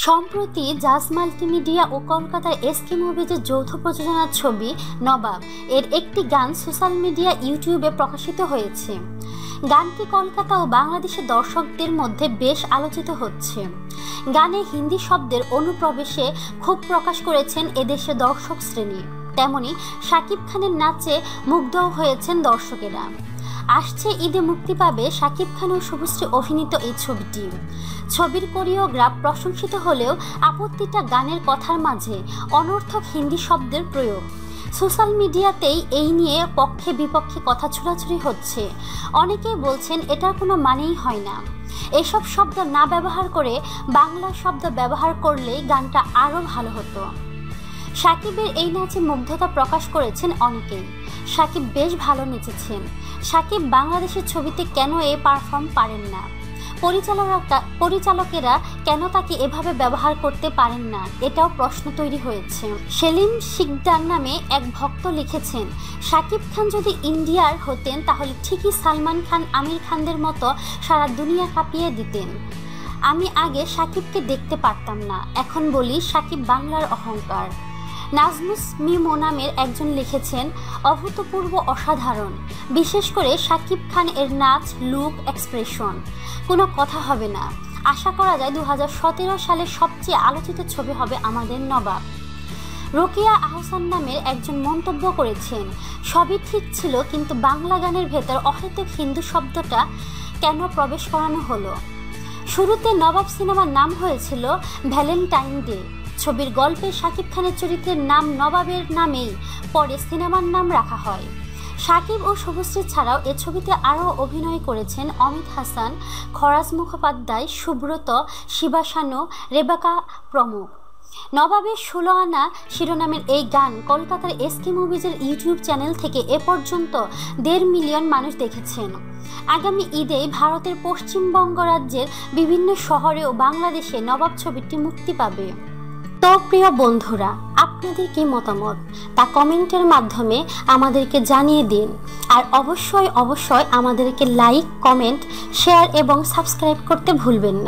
সম্প্রতি জাজ মাল্টিমিডিয়া ও কলকাতার এসকে মুভিজের যৌথ প্রযোজনার ছবি নবাব এর একটি গান সোশ্যাল মিডিয়া ইউটিউবে প্রকাশিত হয়েছে। গানটি কলকাতা ও বাংলাদেশের দর্শকদের মধ্যে বেশ আলোচিত হচ্ছে। গানে হিন্দি শব্দের অনুপ্রবেশে ক্ষোভ প্রকাশ করেছেন এদেশের দর্শক শ্রেণী, তেমনি শাকিব খানের নাচে মুগ্ধও হয়েছেন দর্শকেরা। আসছে ঈদে মুক্তি পাবে শাকিব খান ও শুভশ্রী অভিনীত এই ছবিটি। ছবির কোরিওগ্রাফ প্রশংসিত হলেও আপত্তিটা গানের কথার মাঝে অনর্থক হিন্দি শব্দের প্রয়োগ। সোশ্যাল মিডিয়াতেই এই নিয়ে পক্ষে বিপক্ষে কথা ছড়াছড়ি হচ্ছে। অনেকেই বলছেন এটার কোনো মানেই হয় না, এসব শব্দ না ব্যবহার করে বাংলা শব্দ ব্যবহার করলেই গানটা আরও ভালো হতো। শাকিবের এই নাচে মুগ্ধতা প্রকাশ করেছেন অনেকেই। শাকিব বেশ ভালো নেচেছেন। শাকিব বাংলাদেশের ছবিতে কেন পারফর্ম পারেন না? পরিচালকেরা কেন তাকে এভাবে ব্যবহার করতে পারেন না, এটাও প্রশ্ন তৈরি হয়েছে। সেলিম শিকদার নামে এক ভক্ত লিখেছেন, শাকিব খান যদি ইন্ডিয়ার হতেন তাহলে ঠিকই সালমান খান, আমির খানদের মতো সারা দুনিয়া কাঁপিয়ে দিতেন। আমি আগে শাকিবকে দেখতে পারতাম না, এখন বলি শাকিব বাংলার অহংকার। নাজমুস মিমো নামের একজন লিখেছেন, অভূতপূর্ব অসাধারণ, বিশেষ করে শাকিব খান এর নাচ, লুক, এক্সপ্রেশন। কোনো কথা হবে না। আশা করা যায় 2017 সালে সবচেয়ে আলোচিত ছবি হবে আমাদের নবাব। রোকেয়া আহসান নামের একজন মন্তব্য করেছেন, সবই ঠিক ছিল, কিন্তু বাংলা গানের ভেতর অহেতুক হিন্দু শব্দটা কেন প্রবেশ করানো হলো? শুরুতে নবাব সিনেমার নাম হয়েছিল ভ্যালেন্টাইন ডে। ছবির গল্পে শাকিব খানের চরিত্রের নাম নবাবের নামেই পরে সিনেমার নাম রাখা হয়। শাকিব ও শুভশ্রী ছাড়াও এ ছবিতে আরও অভিনয় করেছেন অমিত হাসান, খরাজ মুখোপাধ্যায়, সুব্রত, শিবাসানু, রেবেকা প্রমুখ। নবাবের 16 আনা শিরোনামের এই গান কলকাতার এসকে মুভিজের ইউটিউব চ্যানেল থেকে এ পর্যন্ত 1.5 মিলিয়ন মানুষ দেখেছেন। আগামী ঈদে ভারতের পশ্চিমবঙ্গ রাজ্যের বিভিন্ন শহরে ও বাংলাদেশে নবাব ছবিটি মুক্তি পাবে। তো প্রিয় বন্ধুরা, আপনাদের কি মতামত তা কমেন্টের মাধ্যমে আমাদেরকে জানিয়ে দিন। আর অবশ্যই আমাদেরকে লাইক, কমেন্ট, শেয়ার এবং সাবস্ক্রাইব করতে ভুলবেন না।